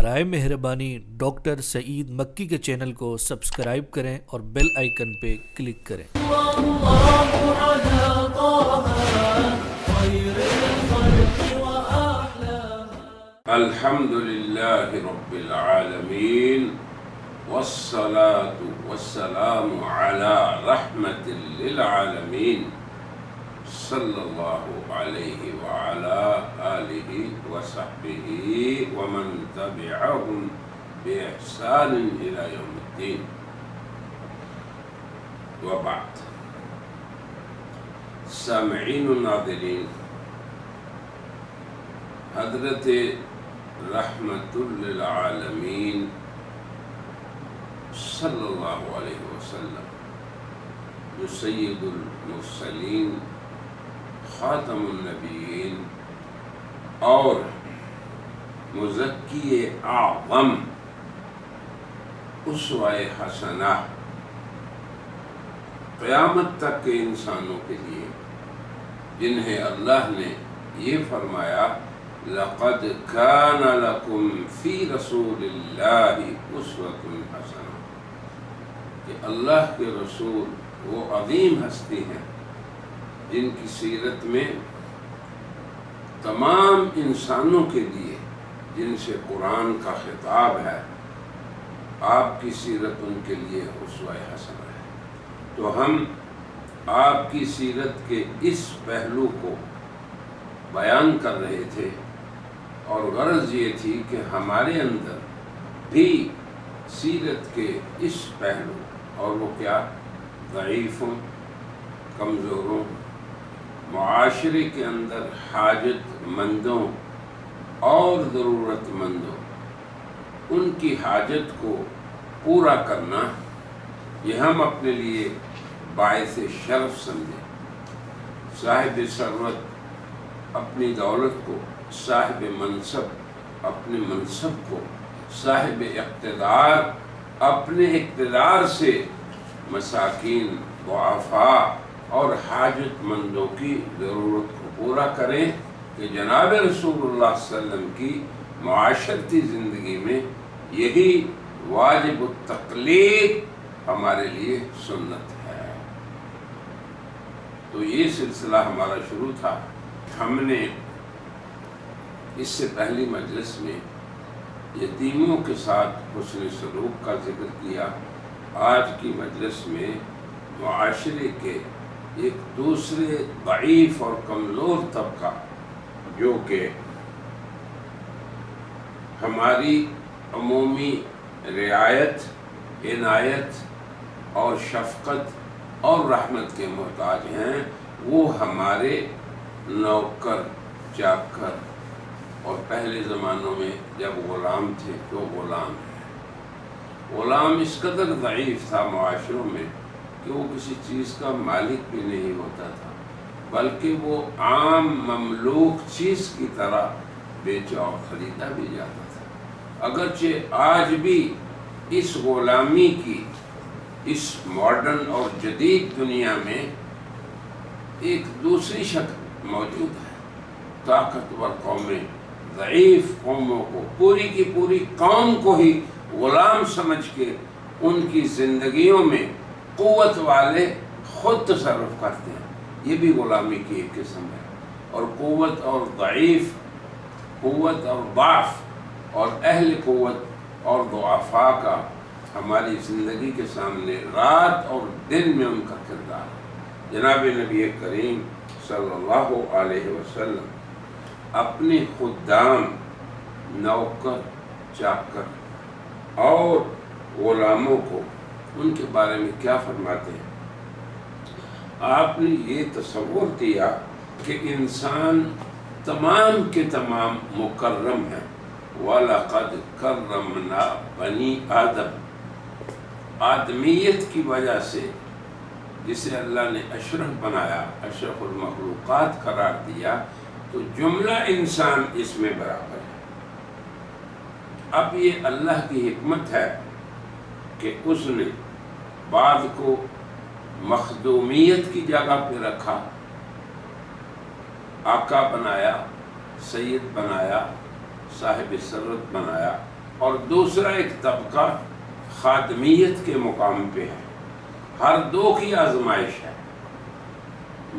برائے مہربانی ڈاکٹر سعید مکی کے چینل کو سبسکرائب کریں اور بیل آئیکن پہ کلک کریں۔ الحمد للہ رب العالمین والصلاة والسلام علی رحمت للعالمین صلی اللہ علیہ وعلی آلہ وصحبہ ومن تبعہم بإحسان إلی یوم الدین، وبعد۔ سامعین و ناظرین، حضرت رحمت للعالمین صلی اللہ علیہ وسلم جو سید المرسلین، خاتم النبیین اور مزکی اعظم، اسوہ حسنہ، قیامت تک کے انسانوں کے لیے، جنہیں اللہ نے یہ فرمایا لَقَدْ كَانَ لَكُمْ فِي رَسُولِ اللَّهِ أُسْوَةٌ حَسَنَةٌ، کہ اللہ کے رسول وہ عظیم ہستی ہیں جن کی سیرت میں تمام انسانوں کے لیے، جن سے قرآن کا خطاب ہے، آپ کی سیرت ان کے لیے اسوہ حسنہ ہے۔ تو ہم آپ کی سیرت کے اس پہلو کو بیان کر رہے تھے، اور غرض یہ تھی کہ ہمارے اندر بھی سیرت کے اس پہلو، اور وہ کیا، ضعیفوں، کمزوروں، معاشرے کے اندر حاجت مندوں اور ضرورت مندوں، ان کی حاجت کو پورا کرنا، یہ ہم اپنے لیے باعث شرف سمجھیں۔ صاحب ثروت اپنی دولت کو، صاحب منصب اپنے منصب کو، صاحب اقتدار اپنے اقتدار سے مساکین، ضعفاء اور حاجت مندوں کی ضرورت کو پورا کریں، کہ جناب رسول اللہ صلی اللہ علیہ وسلم کی معاشرتی زندگی میں یہی واجب التقلید ہمارے لیے سنت ہے۔ تو یہ سلسلہ ہمارا شروع تھا۔ ہم نے اس سے پہلی مجلس میں یتیموں کے ساتھ حسن سلوک کا ذکر کیا۔ آج کی مجلس میں معاشرے کے ایک دوسرے ضعیف اور کمزور طبقہ، جو کہ ہماری عمومی رعایت، عنایت اور شفقت اور رحمت کے محتاج ہیں، وہ ہمارے نوکر، چاکر، اور پہلے زمانوں میں جب غلام تھے تو غلام ہیں۔ غلام اس قدر ضعیف تھا معاشروں میں کہ وہ کسی چیز کا مالک بھی نہیں ہوتا تھا، بلکہ وہ عام مملوک چیز کی طرح بیچا اور خریدا بھی جاتا تھا۔ اگرچہ آج بھی اس غلامی کی، اس ماڈرن اور جدید دنیا میں ایک دوسری شکل موجود ہے۔ طاقتور قومیں ضعیف قوموں کو، پوری کی پوری قوم کو ہی غلام سمجھ کے ان کی زندگیوں میں قوت والے خود تصرف کرتے ہیں۔ یہ بھی غلامی کی ایک قسم ہے۔ اور قوت اور ضعیف، قوت اور ضعف، اور اہل قوت اور ضعفاء کا ہماری زندگی کے سامنے رات اور دن میں ان کا کردار ہے۔ جناب نبی کریم صلی اللہ علیہ وسلم اپنے خدام، نوکر، چاکر اور غلاموں کو، ان کے بارے میں کیا فرماتے ہیں؟ آپ نے یہ تصور کیا کہ انسان تمام کے تمام مکرم ہیں۔ وَلَقَدْ كَرَّمْنَا بَنِي آدم، آدمیت کی وجہ سے جسے اللہ نے اشرف بنایا، اشرف المخلوقات قرار دیا، تو جملہ انسان اس میں برابر ہے۔ اب یہ اللہ کی حکمت ہے کہ اس نے بعض کو مخدومیت کی جگہ پہ رکھا، آقا بنایا، سید بنایا، صاحب ثروت بنایا، اور دوسرا ایک طبقہ خادمیت کے مقام پہ ہے. ہر دو کی آزمائش ہے.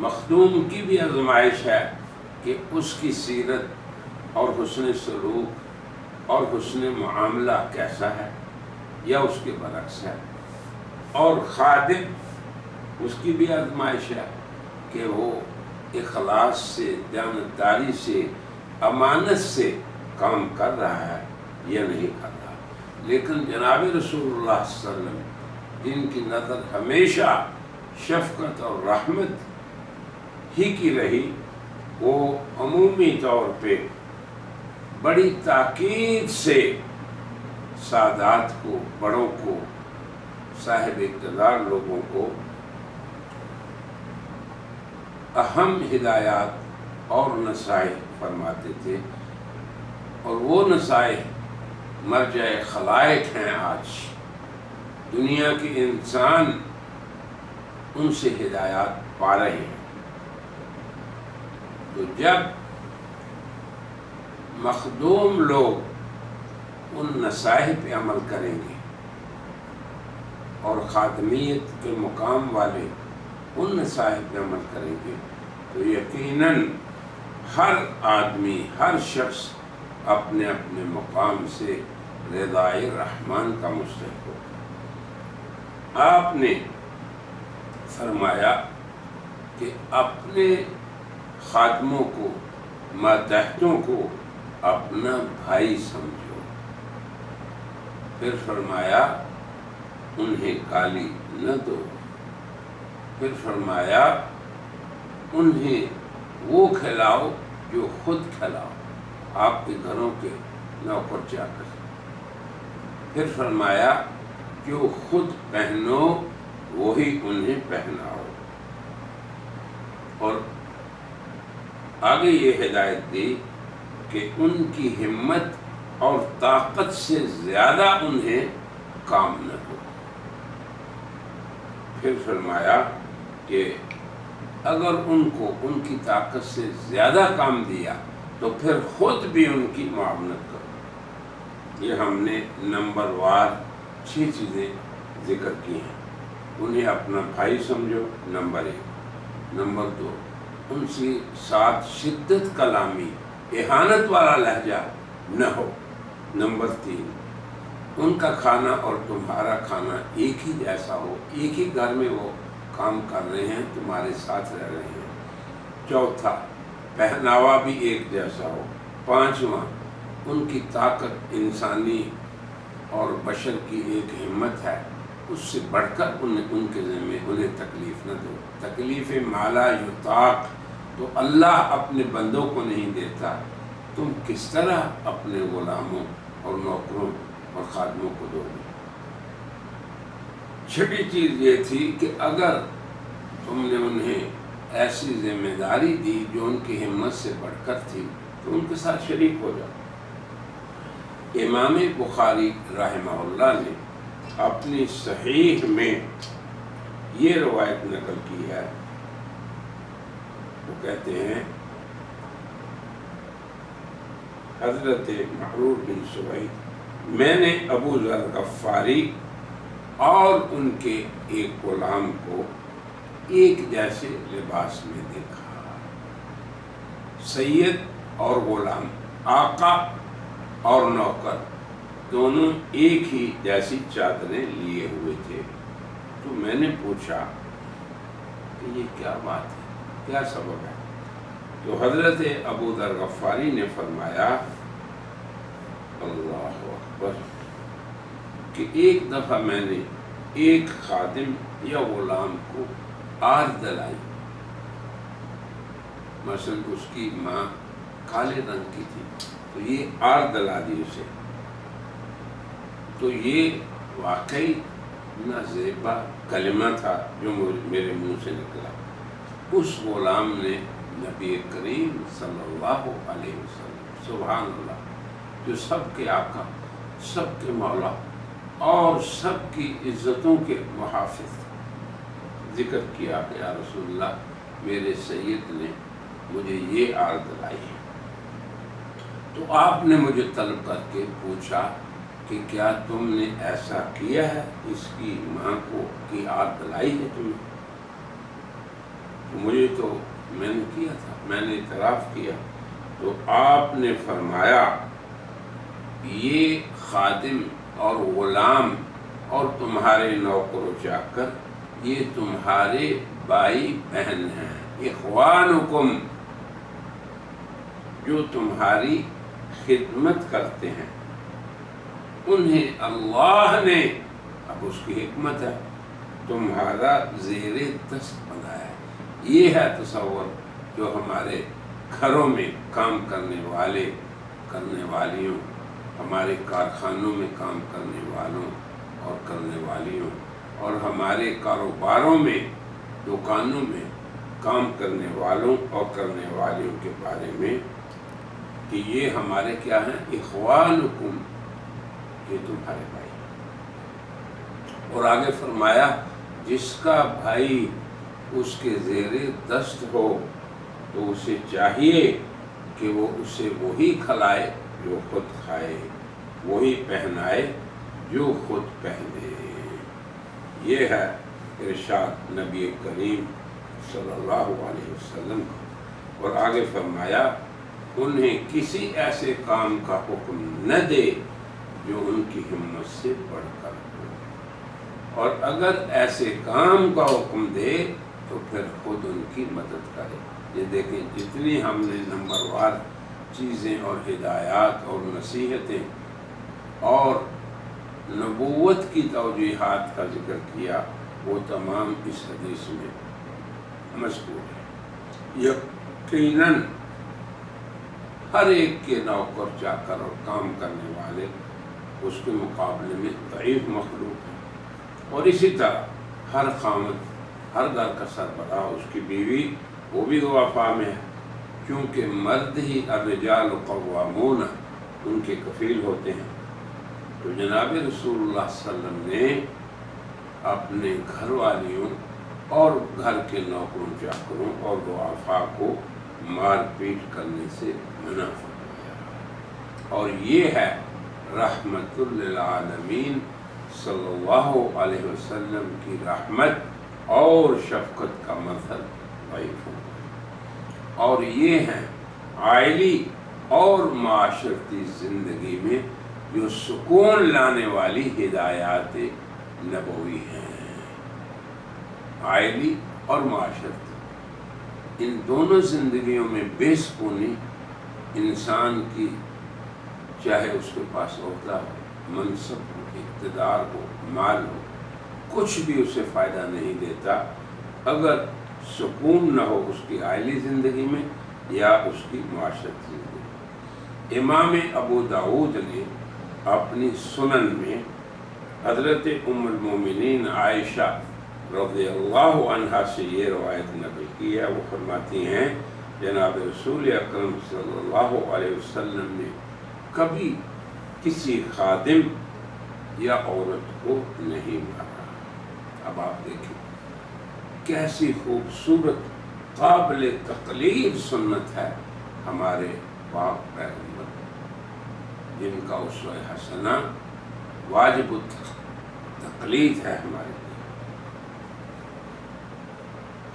مخدوم کی بھی آزمائش ہے کہ اس کی سیرت اور حسن سلوک اور حسن معاملہ کیسا ہے یا اس کے برعکس ہے. اور خادم اس کی بھی آزمائش ہے کہ وہ اخلاص سے، دیانتداری سے، امانت سے کام کر رہا ہے یا نہیں کر رہا. لیکن جناب رسول اللہ صلی اللہ علیہ وسلم جن کی نظر ہمیشہ شفقت اور رحمت ہی کی رہی، وہ عمومی طور پہ بڑی تاکید سے سادات کو، بڑوں کو، صاحب اقتدار لوگوں کو اہم ہدایات اور نصائح فرماتے تھے. اور وہ نصائح مرجع خلائق ہیں. آج دنیا کے انسان ان سے ہدایات پا رہے ہیں. تو جب مخدوم لوگ ان نصائح پہ عمل کریں گے اور خادمیت کے مقام والے ان نصائح پہ عمل کریں گے، تو یقیناً ہر آدمی، ہر شخص اپنے اپنے مقام سے رضائے رحمان کا مستحق ہوگا. آپ نے فرمایا کہ اپنے خادموں کو، ماتحتوں کو اپنا بھائی سمجھو. پھر فرمایا انہیں گالی نہ دو. پھر فرمایا انہیں وہ کھلاؤ جو خود کھلاؤ، آپ کے گھروں کے نوکر چاکر. پھر فرمایا جو خود پہنو وہی انہیں پہناؤ. اور آگے یہ ہدایت دی کہ ان کی ہمت اور طاقت سے زیادہ انہیں کام نہ دو. پھر فرمایا کہ اگر ان کو ان کی طاقت سے زیادہ کام دیا تو پھر خود بھی ان کی معاونت کرو. یہ ہم نے نمبر وار 6 چیزیں ذکر کی ہیں. انہیں اپنا بھائی سمجھو، نمبر 1. نمبر 2، ان سے ساتھ شدت کلامی، اہانت والا لہجہ نہ ہو. نمبر 3، ان کا کھانا اور تمہارا کھانا ایک ہی جیسا ہو. ایک ہی گھر میں وہ کام کر رہے ہیں، تمہارے ساتھ رہ رہے ہیں. چوتھا، پہناوا بھی ایک جیسا ہو. 5واں، ان کی طاقت انسانی اور بشر کی ایک ہمت ہے، اس سے بڑھ کر ان کے ذمہ انہیں تکلیف نہ دو. تکلیف مالا یطاق تو اللہ اپنے بندوں کو نہیں دیتا، تم کس طرح اپنے غلاموں اور نوکروں اور خادموں کو دو گے. چھٹی چیز یہ تھی کہ اگر تم نے انہیں ایسی ذمہ داری دی جو ان کی ہمت سے بڑھ کر تھی تو ان کے ساتھ شریک ہو جاؤ. امام بخاری رحمہ اللہ نے اپنی صحیح میں یہ روایت نقل کی ہے. وہ کہتے ہیں حضرت محرور بن سوید، میں نے ابو ذر غفاری اور ان کے ایک غلام کو ایک جیسے لباس میں دیکھا. سید اور غلام، آقا اور نوکر دونوں ایک ہی جیسی چادریں لیے ہوئے تھے. تو میں نے پوچھا کہ یہ کیا بات ہے، کیا سبب ہے؟ تو حضرت ابو ذر غفاری نے فرمایا اللہ اکبر کہ ایک دفعہ میں نے ایک خادم یا غلام کو آر دلائی. مثلا اس کی ماں کالے رنگ کی تھی تو یہ آر دلا دی اسے. تو یہ واقعی نازیبا کلمہ تھا جو میرے منہ سے نکلا. اس غلام نے نبی کریم صلی اللہ علیہ وسلم، سبحان اللہ، جو سب کے آقا، سب کے مولا اور سب کی عزتوں کے محافظ، ذکر کیا کہ یا رسول اللہ میرے سید نے مجھے یہ آر دلائی ہے. تو آپ نے مجھے طلب کر کے پوچھا کہ کیا تم نے ایسا کیا ہے، اس کی ماں کو کی آگ دلائی ہے تم نے؟ مجھے تو میں نے کیا تھا، میں نے اعتراف کیا۔ تو آپ نے فرمایا یہ خادم اور غلام اور تمہارے نوکر و چاکر یہ تمہارے بھائی بہن ہیں، اخوانکم، جو تمہاری خدمت کرتے ہیں، انہیں اللہ نے، اب اس کی حکمت ہے، تمہارا زیر دست بنایا ہے۔ یہ ہے تصور جو ہمارے گھروں میں کام کرنے والے کرنے والیوں، ہمارے کارخانوں میں کام کرنے والوں اور کرنے والیوں، اور ہمارے کاروباروں میں، دکانوں میں کام کرنے والوں اور کرنے والیوں کے بارے میں، کہ یہ ہمارے کیا ہیں؟ اخوانکم، یہ تمہارے بھائی۔ اور آگے فرمایا جس کا بھائی اس کے زیر دست ہو تو اسے چاہیے کہ وہ اسے وہی کھلائے جو خود کھائے، وہی پہنائے جو خود پہنے۔ یہ ہے ارشاد نبی کریم صلی اللہ علیہ وسلم کا۔ اور آگے فرمایا انہیں کسی ایسے کام کا حکم نہ دے جو ان کی ہمت سے بڑھ کر ہو، اور اگر ایسے کام کا حکم دے تو پھر خود ان کی مدد کرے۔ یہ دیکھیں جتنی ہم نے نمبر وار چیزیں اور ہدایات اور نصیحتیں اور نبوت کی توجیحات کا ذکر کیا، وہ تمام اس حدیث میں مذکور ہے۔ یقیناً ہر ایک کے نوکر چاکر اور کام کرنے والے اس کے مقابلے میں ضعیف مخلوق ہیں، اور اسی طرح ہر خامد، ہر گھر کا سربراہ، اس کی بیوی، وہ بھی ضعفاء میں ہے، کیونکہ مرد ہی الرجال قوامون ان کے کفیل ہوتے ہیں۔ تو جناب رسول اللہ صلی اللہ علیہ وسلم نے اپنے گھر والیوں اور گھر کے نوکروں چاکروں اور ضعفاء کو مار پیٹ کرنے سے منع فرمایا، اور یہ ہے رحمت للعالمین صلی اللہ علیہ وسلم کی رحمت اور شفقت کا مظہر ضعیف ہوگا۔ اور یہ ہیں عائلی اور معاشرتی زندگی میں جو سکون لانے والی ہدایات نبوی ہیں، عائلی اور معاشرتی، ان دونوں زندگیوں میں بے سکونی انسان کی، چاہے اس کے پاس عہدہ ہو، منصب ہو، اقتدار ہو، مال ہو، کچھ بھی اسے فائدہ نہیں دیتا اگر سکون نہ ہو اس کی عائلی زندگی میں یا اس کی معاشرتی زندگی۔ امام ابو داؤد نے اپنی سنن میں حضرت ام المومنین عائشہ رضی اللہ عنہا سے یہ روایت نقل کی ہے۔ وہ فرماتی ہیں جناب رسول اکرم صلی اللہ علیہ وسلم نے کبھی کسی خادم یا عورت کو نہیں مارا۔ اب آپ دیکھیں کیسی خوبصورت قابل تقلید سنت ہے ہمارے پاک پیغمبر، جن کا اسوہ حسنہ واجب التقلید ہے ہمارے لیے۔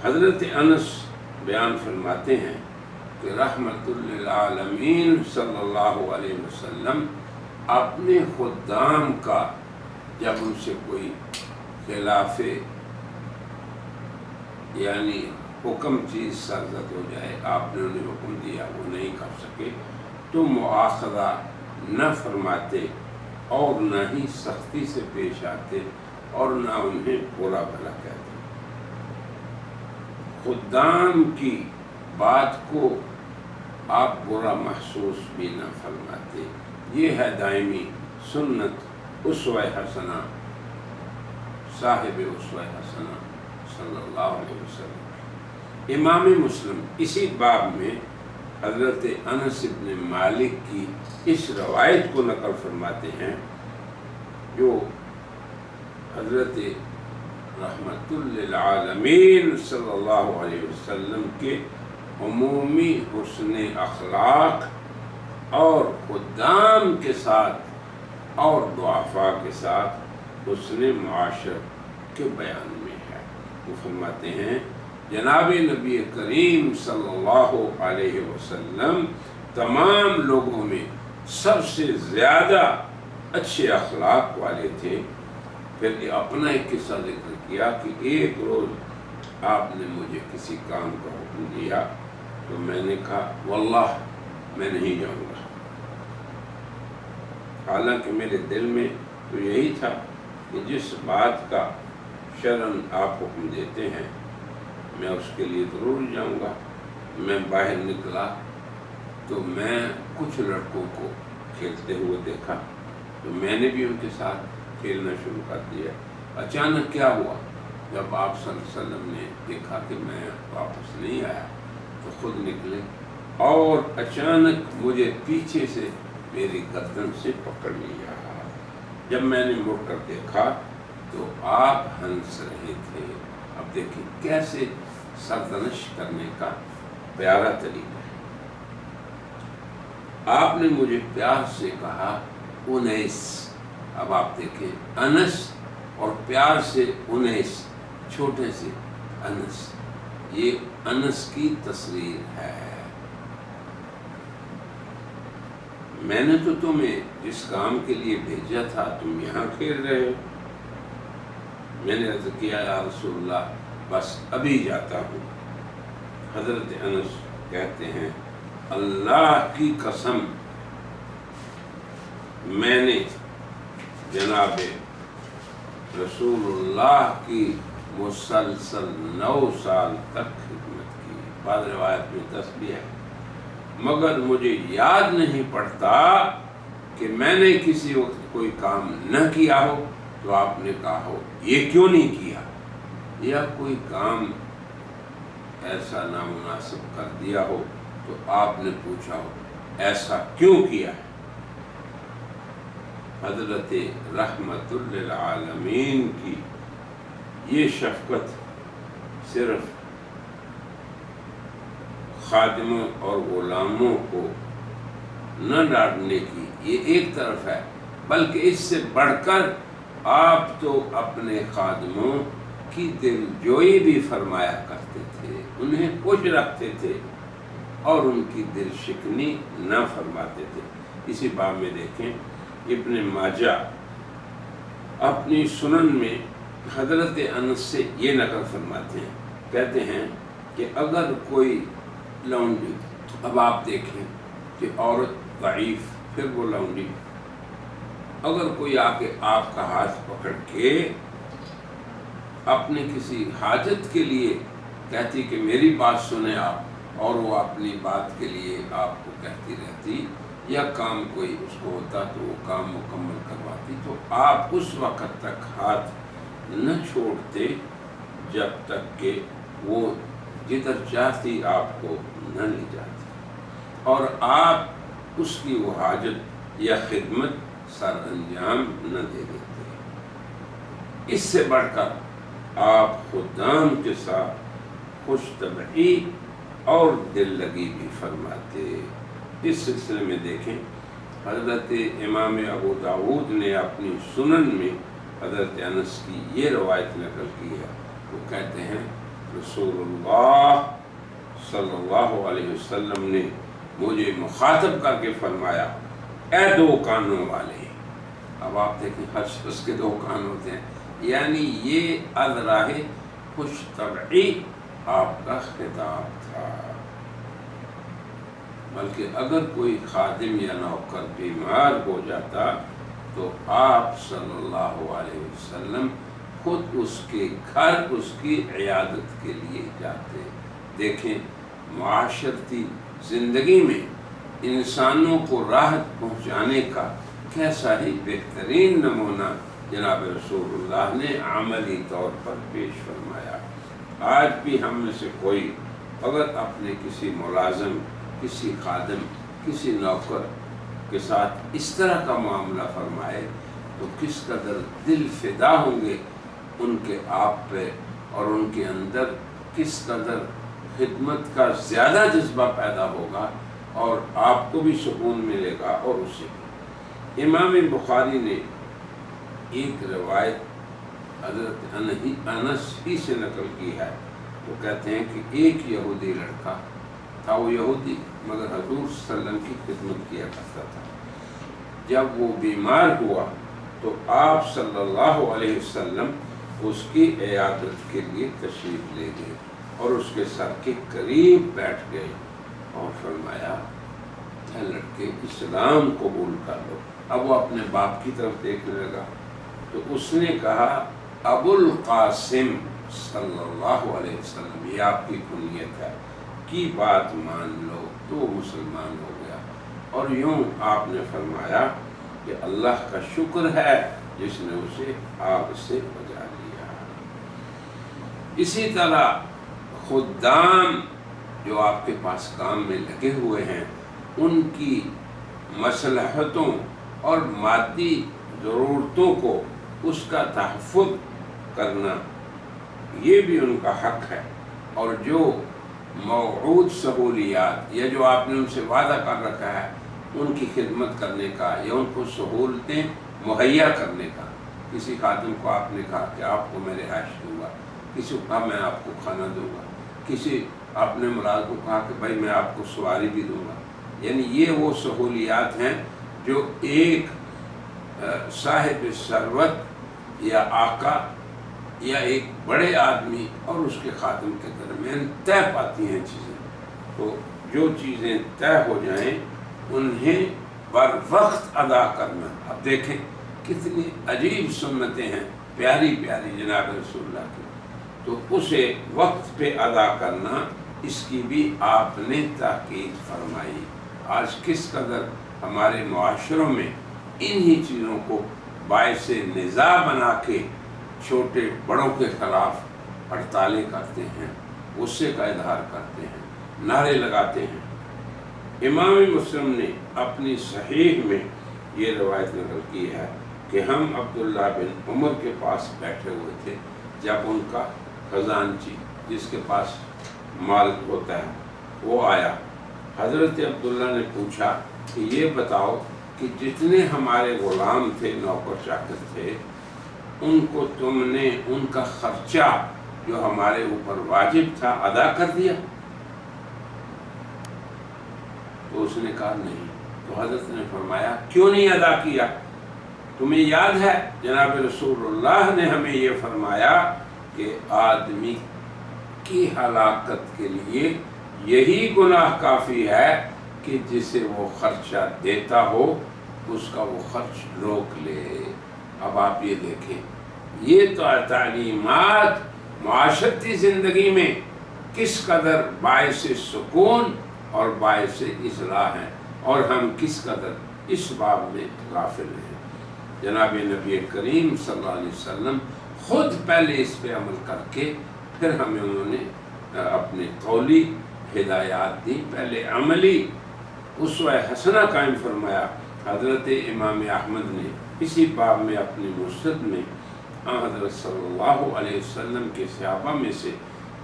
حضرت انس بیان فرماتے ہیں کہ رحمت للعالمین صلی اللہ علیہ وسلم اپنے خدام کا جب ان سے کوئی خلاف یعنی حکم چیز سرزد ہو جائے، آپ نے انہیں حکم دیا وہ نہیں کر سکے، تو مؤاخذہ نہ فرماتے اور نہ ہی سختی سے پیش آتے اور نہ انہیں برا بھلا کہتے۔ خدام کی بات کو آپ برا محسوس بھی نہ فرماتے۔ یہ ہے دائمی سنت اسوہ حسنہ صاحب اسوہ حسنہ صلی اللہ علیہ وسلم۔ امام مسلم اسی باب میں حضرت انس بن مالک کی اس روایت کو نقل فرماتے ہیں جو حضرت رحمت للعالمین صلی اللہ علیہ وسلم کے عمومی حسن اخلاق اور خدام کے ساتھ اور ضعفاء کے ساتھ حسن معاشرت کے بیان میں ہے۔ وہ فرماتے ہیں جناب نبی کریم صلی اللہ علیہ وسلم تمام لوگوں میں سب سے زیادہ اچھے اخلاق والے تھے۔ پھر اپنا ایک قصہ ذکر کیا کہ ایک روز آپ نے مجھے کسی کام کا حکم دیا تو میں نے کہا واللہ میں نہیں جاؤں گا، حالانکہ میرے دل میں تو یہی تھا کہ جس بات کا شرعاً آپ حکم دیتے ہیں میں اس کے لیے ضرور جاؤں گا۔ میں باہر نکلا تو میں کچھ لڑکوں کو کھیلتے ہوئے دیکھا تو میں نے بھی ان کے ساتھ کھیلنا شروع کر دیا۔ اچانک کیا ہوا، جب آپ صلی اللہ علیہ وسلم نے دیکھا کہ میں واپس نہیں آیا تو خود نکلے اور اچانک مجھے پیچھے سے میری گردن سے پکڑ لیا۔ جب میں نے مڑ کر دیکھا تو آپ ہنس رہے تھے۔ اب دیکھیں کیسے سرزنش کرنے کا پیارا طریقہ ہے۔ آپ نے مجھے پیار سے کہا انیس، اب آپ دیکھیں انس اور پیار سے انیس، چھوٹے سے انس، یہ انس کی تصغیر ہے۔ میں نے تو تمہیں جس کام کے لیے بھیجا تھا تم یہاں کھیل رہے ہو۔ میں نے عرض کیا یا رسول اللہ بس ابھی جاتا ہوں۔ حضرت انس کہتے ہیں اللہ کی قسم میں نے جناب رسول اللہ کی مسلسل 9 سال تک خدمت کی، بعض روایت میں 10 بھی ہے، مگر مجھے یاد نہیں پڑتا کہ میں نے کسی وقت کوئی کام نہ کیا ہو تو آپ نے کہا ہو یہ کیوں نہیں کیا، یا کوئی کام ایسا نامناسب کر دیا ہو تو آپ نے پوچھا ہو ایسا کیوں کیا ہے۔ حضرت رحمت للعالمین کی یہ شفقت صرف خادموں اور غلاموں کو نہ ڈانٹنے کی یہ ایک طرف ہے، بلکہ اس سے بڑھ کر آپ تو اپنے خادموں کی دل جوئی بھی فرمایا کرتے تھے، انہیں خوش رکھتے تھے اور ان کی دل شکنی نہ فرماتے تھے۔ اسی باب میں دیکھیں ابن ماجہ اپنی سنن میں حضرت انس سے یہ نقل فرماتے ہیں، کہتے ہیں کہ اگر کوئی لونڈی، اب آپ دیکھیں کہ عورت ضعیف پھر وہ لونڈی، اگر کوئی آ کے آپ کا ہاتھ پکڑ کے اپنے کسی حاجت کے لیے کہتی کہ میری بات سنیں آپ، اور وہ اپنی بات کے لیے آپ کو کہتی رہتی، یا کام کوئی اس کو ہوتا تو وہ کام مکمل کرواتی، تو آپ اس وقت تک ہاتھ نہ چھوڑتے جب تک کہ وہ جدھر چاہتی آپ کو نہ لے جاتی، اور آپ اس کی وہ حاجت یا خدمت سر انجام نہ دے دیتے۔ اس سے بڑھ کر آپ خدام کے ساتھ خوش طبعی اور دل لگی بھی فرماتے۔ اس سلسلے میں دیکھیں حضرت امام ابو داود نے اپنی سنن میں حضرت انس کی یہ روایت نقل کی ہے، وہ کہتے ہیں رسول اللہ صلی اللہ علیہ وسلم نے مجھے مخاطب کر کے فرمایا اے 2 کانوں والے۔ اب آپ دیکھیں ہر شخص کے 2 کان ہوتے ہیں، یعنی یہ از راہ خوش طبعی آپ کا خطاب تھا۔ بلکہ اگر کوئی خادم یا نوکر بیمار ہو جاتا تو آپ صلی اللہ علیہ وسلم خود اس کے گھر اس کی عیادت کے لیے جاتے۔ دیکھیں معاشرتی زندگی میں انسانوں کو راحت پہنچانے کا کیسا ہی بہترین نمونہ جناب رسول اللہ نے عملی طور پر پیش فرمایا۔ آج بھی ہم میں سے کوئی اگر اپنے کسی ملازم، کسی خادم، کسی نوکر کے ساتھ اس طرح کا معاملہ فرمائے تو کس قدر دل فدا ہوں گے ان کے آپ پہ، اور ان کے اندر کس قدر خدمت کا زیادہ جذبہ پیدا ہوگا، اور آپ کو بھی سکون ملے گا اور اسے بھی۔ امام بخاری نے ایک روایت حضرت انس ہی سے نقل کی ہے. وہ کہتے ہیں کہ ایک یہودی لڑکا تھا، وہ یہودی مگر حضور صلی اللہ علیہ وسلم کی خدمت کیا کرتا تھا. جب وہ بیمار ہوا تو آپ صلی اللہ علیہ وسلم اس کی عیادت کے لیے تشریف لے گئے اور اس کے سر کے قریب بیٹھ گئے اور فرمایا اے لڑکے اسلام قبول کر لو. اب وہ اپنے باپ کی طرف دیکھنے لگا تو اس نے کہا ابو القاسم صلی اللہ علیہ وسلم، یہ آپ کی کنیت ہے، کی بات مان لو. تو وہ مسلمان ہو گیا. اور یوں آپ نے فرمایا کہ اللہ کا شکر ہے جس نے اسے آگ سے بچا لیا. اسی طرح خدام جو آپ کے پاس کام میں لگے ہوئے ہیں، ان کی مصلحتوں اور مادی ضرورتوں کو اس کا تحفظ کرنا یہ بھی ان کا حق ہے. اور جو موعود سہولیات یا جو آپ نے ان سے وعدہ کر رکھا ہے ان کی خدمت کرنے کا یا ان کو سہولتیں مہیا کرنے کا. کسی خادم کو آپ نے کہا کہ آپ کو میں رہائش دوں گا، کسی کو کہا میں آپ کو کھانا دوں گا، کسی آپ نے مراد کو کہا کہ بھائی میں آپ کو سواری بھی دوں گا. یعنی یہ وہ سہولیات ہیں جو ایک صاحب ثروت یا آقا یا ایک بڑے آدمی اور اس کے خادم کے درمیان طے پاتی ہیں چیزیں. تو جو چیزیں طے ہو جائیں انہیں بر وقت ادا کرنا. اب دیکھیں کتنی عجیب سنتیں ہیں، پیاری پیاری جناب رسول اللہ کی. تو اسے وقت پہ ادا کرنا، اس کی بھی آپ نے تاکید فرمائی. آج کس قدر ہمارے معاشروں میں انہی چیزوں کو باعث نزاع بنا کے چھوٹے بڑوں کے خلاف ہڑتالیں کرتے ہیں، غصے کا اظہار کرتے ہیں، نعرے لگاتے ہیں. امام مسلم نے اپنی صحیح میں یہ روایت نقل کی ہے کہ ہم عبداللہ بن عمر کے پاس بیٹھے ہوئے تھے جب ان کا خزانچی جس کے پاس مال ہوتا ہے وہ آیا. حضرت عبداللہ نے پوچھا کہ یہ بتاؤ کہ جتنے ہمارے غلام تھے، نوکر چاکر تھے، ان کو تم نے ان کا خرچہ جو ہمارے اوپر واجب تھا ادا کر دیا؟ تو اس نے کہا نہیں. تو حضرت نے فرمایا کیوں نہیں ادا کیا؟ تمہیں یاد ہے جناب رسول اللہ نے ہمیں یہ فرمایا کہ آدمی کی ہلاکت کے لیے یہی گناہ کافی ہے کہ جسے وہ خرچہ دیتا ہو اس کا وہ خرچ روک لے. اب آپ یہ دیکھیں، یہ تو تعلیمات معاشرتی زندگی میں کس قدر باعث سکون اور باعث اصلاح ہیں، اور ہم کس قدر اس باب میں غافل ہیں. جناب نبی کریم صلی اللہ علیہ وسلم خود پہلے اس پہ عمل کر کے پھر ہمیں انہوں نے اپنے قولی ہدایات دی، پہلے عملی اسوہ حسنہ قائم فرمایا. حضرت امام احمد نے اسی باب میں اپنی مسند میں حضرت صلی اللہ علیہ وسلم کے صحابہ میں سے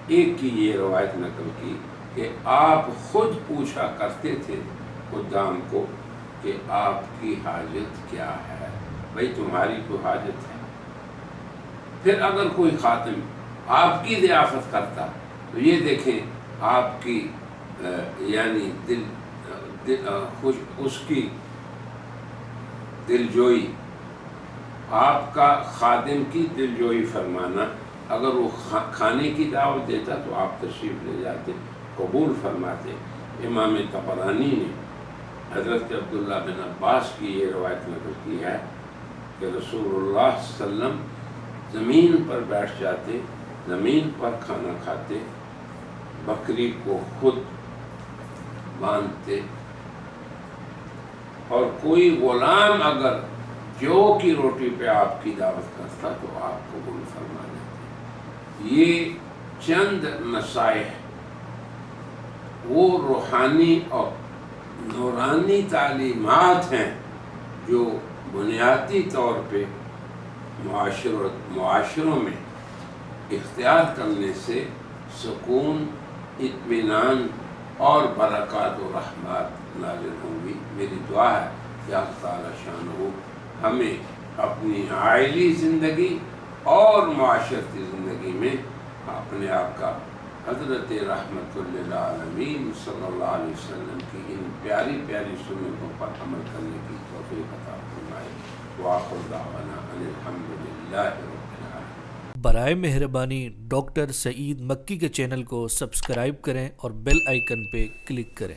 ایک کی یہ روایت نقل کی کہ آپ خود پوچھا کرتے تھے خدام کو کہ آپ کی حاجت کیا ہے، بھئی تمہاری کوئی حاجت ہے؟ پھر اگر کوئی خادم آپ کی ضیافت کرتا تو یہ دیکھیں آپ کی یعنی اس کی دلجوئی، آپ کا خادم کی دلجوئی فرمانا. اگر وہ کھانے کی دعوت دیتا تو آپ تشریف لے جاتے، قبول فرماتے. امام طبرانی نے حضرت عبداللہ بن عباس کی یہ روایت نقل کی ہے کہ رسول اللہ صلی اللہ علیہ وسلم زمین پر بیٹھ جاتے، زمین پر کھانا کھاتے، بکری کو خود باندھتے، اور کوئی غلام اگر جو کی روٹی پہ آپ کی دعوت کرتا تو آپ قبول فرما دیتے. یہ چند نصائح وہ روحانی اور نورانی تعلیمات ہیں جو بنیادی طور پہ معاشروں میں اختیار کرنے سے سکون، اطمینان اور برکات و رحمات نازل ہوں گی. میری دعا ہے کہ اللہ تعالیٰ شانہ ہمیں اپنی عائلی زندگی اور معاشرتی زندگی میں اپنے آپ کا حضرت رحمت للعالمین صلی اللہ علیہ وسلم کی ان پیاری پیاری سنتوں پر عمل کرنے کی توفیق عطا فرمائے۔ وآخر دعوانا ان الحمد للہ رب العالمین۔ برائے مہربانی ڈاکٹر سعید مکی کے چینل کو سبسکرائب کریں اور بیل آئیکن پہ کلک کریں۔